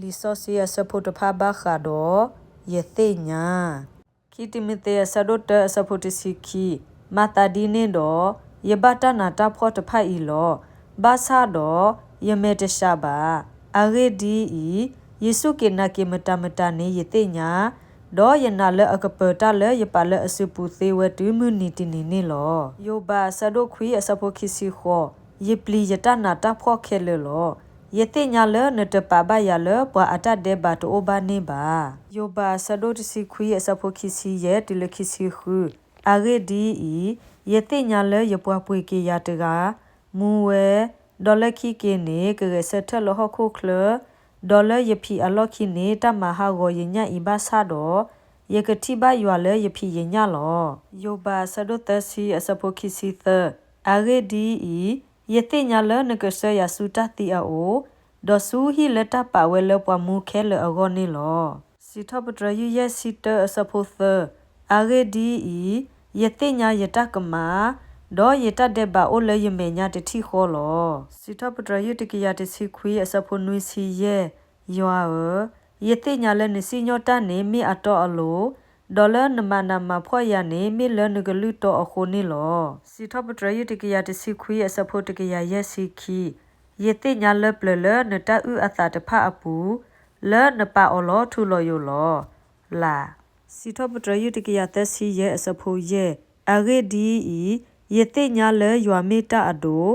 လီဆော့စီယစဖို့တဖာဘခါတော့ယေသိညာခီတီမီတေဆဒတ်စဖို့တစီခီမာတာဒီနေတော့ယေဘတာနာတာဖောတဖိုင်ီလောဘာသာတော့ယမေတရှာပါအဂေဒီယေစုကေနာကေမတာမတာနေယေသိညာတော့ယနာလအကပတာလယပါလအစုပူသေးဝတူမနီတီနေနေလောယောဘာဆဒုခွေအစဖို့ခီစီခောယေပလီယတာနာတာဖောခဲလေလောယေတိညာလနတပပယလပွာအတတဲ့ဘတ်အိုဘာနေပါယောဘာဆဒိုတစီခွေအစဖို့ခီစီရဲ့တလခီစီခုအဂေဒီယေတိညာလယပွားပွေကေရတကမူဝဲဒေါ်လခီကေနေကရစထလဟခုခလဒေါ်လယဖီအလော်ခီနေတမဟာကိုယညာဤဘာသာတော့ယေကတိဘယွာလယဖီယညာလောယောဘာဆဒိုတစီအစဖို့ခီစီသအဂေဒီယေတိညာလနကဆယဆူတတိအိုဒဆူဟီလတပါဝဲလပွားမူခဲလအဂောနေလောစီထပတရယစီတအစဖို့သအဂေဒီယေတိညာယတကမာဒေါ်ယတတဲ့ဘာအိုလယမေညာတတိခောလောစီထပတရယတကရတစီခွေအစဖို့နွေစီယေယွာယေတိညာလနစီညောတနေမိအတော်အလိုဒေါ်လာနမနာမဖွာရနေမိလနဂလူတော့အခုနေလောစီထပတရယတကရတစီခွေအစဖို့တကရယစီခီယေတိညာလပလလနတဥအသာတဖအပူလနပါအလောထူလောယလောလာစီထပတရယတကရတစီရဲ့အစဖို့ရဲ့အဂေဒီယေတိညာလယွာမေတာအဒို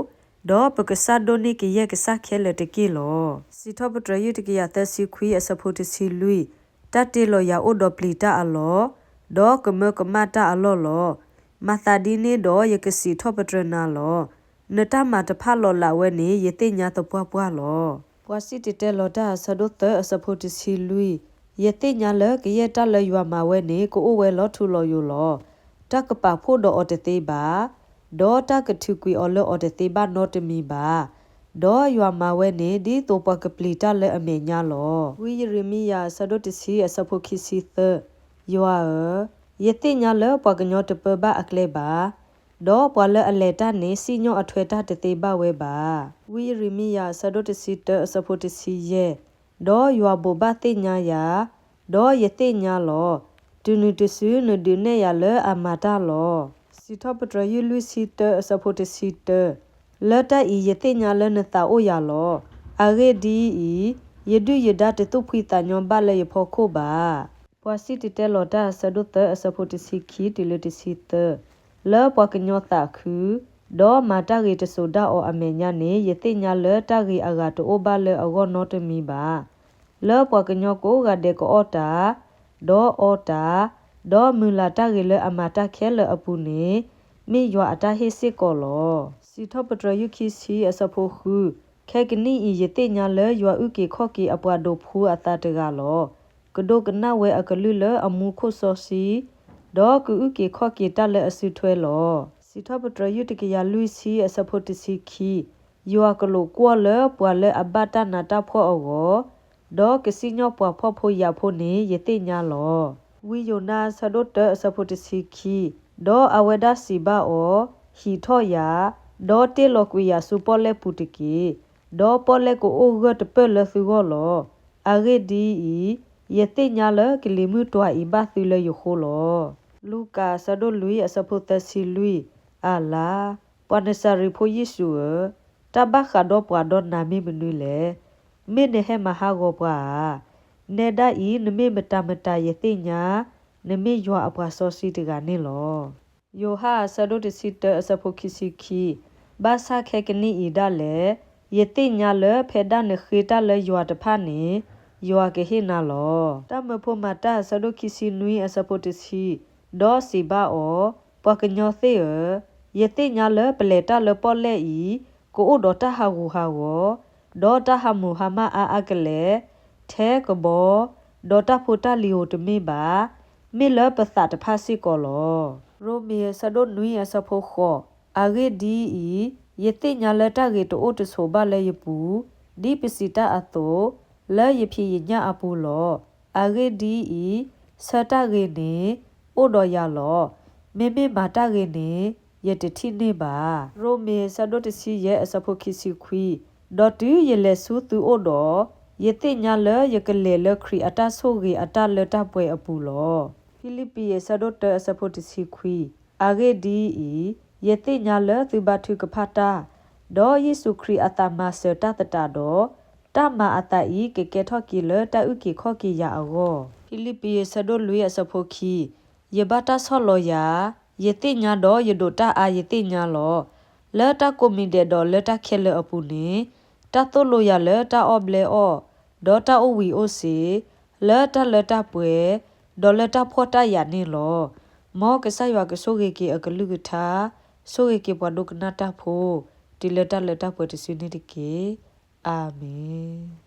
ဒေါ်ပကဆာဒိုနီကယကဆာခဲလတကီလောစီထပတရယတကရတစီခွေအစဖို့တစီလူတတေလောယာအိုဒပလီတာအလောဒေါ်ကမကမတာအလောလောမသာဒီနေဒေါ်ယကစီထပတရနာလောနတမတဖလောလာဝဲနေယေတိညာတပွားပွားလောပွားစီတတဲလောတာဆဒုတအစဖို့တစီလူယေတိညာလကရတလယွာမဝဲနေကိုအိုဝဲလောထူလောယလောတကပဖို့ဒေါ်အတသေးပါဒေါ်တကထုကွေအလောအတသေးပါနောတမီပါဒေါ်ယွာမဝဲနေဒီတောပကပလီတလဲအမေညာလောဝီရမီယာဆဒုတစီအစဖို့ခီစီသယွာယေတိညာလပကညောတပဘအကလေပါဒေါ်ပွာလအလေတာနေစီညောအထွေတာတသေးပါဝဲပါဝီရမီယာဆဒုတစီတအစဖို့တစီယေဒေါ်ယွာဘဘတိညာယာဒေါ်ယေတိညာလောဒုနုတဆူနဒုနေရလအမတာလောစီထပတရယလူစီတအစဖို့တစီတလတဤယေတိညာလနတာအိုယာလောအဂေဒီယေဒုယဒတတုဖိတညောဘလေဖို့ခိုပါပွာစီတတဲလောတာဆဒုတအစဖို့တစီခီတလတစီတလောပွာကညောတာခုဒေါ်မာတာရီတဆူဒါအောအမေညာနေယေတိညာလတာရီအဂါတိုဘလေအဂောနောတမီပါလောပွာကညောကိုဂဒေကောတာဒေါ်အောတာဒေါ်မူလာတာရီလအမတာခဲလအပူနေမိယွာအတာဟိစစ်ကောလောစီထပတရယုခီစီအစဖို့ခုခဲကနီယေတိညာလယွာဥကေခော့ကေအပွားဒိုဖူအတာတကလောကဒိုကနာဝဲအကလူလအမှုခုဆောစီဒေါ်ကူဥကေခော့ကေတလအစုထွဲလောစီထပတရယုတကရလူစီအစဖို့တစီခီယွာကလိုကွာလပွာလအဘတာနာတာဖောအောဒေါ်ကစီညောပွာဖောဖို့ရဖို့နေယေတိညာလောဝီယိုနာဆဒတ်အစဖို့တစီခီဒေါ်အဝဒစီဘာအောဟီထောယာဒေါ်တေလောကွေယာစူပေါ်လေပူတကီဒေါ်ပေါ်လေကိုအိုဂတ်ပလဆူဂောလောအဂေဒီယေတိညာလကလီမှုတွာဤဘာသီလေယခိုလောလူကာဆဒိုလူအစဖို့တစီလူအလာပနစရီဖိုယေရှုတဘခါဒေါ်ပွာဒေါ်နာမီမနူလေမင်းနေဟမဟာဂောပွာနေဒါဤနမေမတမတယေတိညာနမေယွာအပွာဆောစီတကနေလောယိုဟာဆဒိုတစီတအစဖို့ခီစီခီဘာသာခေကနီဤဒါလေယေတိညာလဖေဒနခေတလေယွာတဖာနေယွာကေဟိနာလောတမဖို့မတာဆဒိုခီစီနွီအစဖို့တစီဒေါ်စီဘာအောပကညောသေးယေတိညာလပလေတာလပေါ်လေဤကိုအိုဒေါ်တာဟာဝူဟာဝဒေါ်တာဟာမူဟာမအာအကလေထဲကဘောဒေါ်တာဖိုတာလီယိုတမေပါမေလပသတ်ဖာစီကောလောရိုမီဆဒိုနွီအစဖို့ခောအဂေဒီယေတိညာလတာဂေတိုတဆိုဘလေယပူဒီပစီတာအတောလဲယဖြီညာအပူလောအဂေဒီစတာဂေနေအိုတော်ရလောမေမေမာတာဂေနေယတတိနေပါရိုမီဆဒိုတစီရဲ့အစဖို့ခီစီခွီဒေါ်တူရလေဆူသူအိုတော် ယတိညာလယကလေလခရီအတာဆိုဂီအတာလတပွဲအပူလောဖိလိပ္ပိယဆဒတ်တစဖို့တစီခွီအာဂေဒီယတိညာလသူဘထုကဖတာဒေါ်ယေစုခရီအတာမဆတတတာဒေါ်တမအတာဤကေကေထော့ကီလတဥကီခော့ကီယာအောဖိလိပ္ပိယဆဒတ်လွေအစဖို့ခီယဘတာဆောလောယာယတိညာဒေါ်ယဒိုတာအာယတိညာလောလတကိုမီဒေဒေါ်လတခဲလအပူနေတတိုလိုယာလတအောဘလေအောဒေါ်တာအိုဝီအိုစီလတပွဲဒေါ်လတဖောတာယာနေလောမောကဆယဝကဆိုကေကေအကလူကထာဆိုကေကေဘဒုကနာတာဖိုဒီလတပွဲတစီနေတကေအာမင်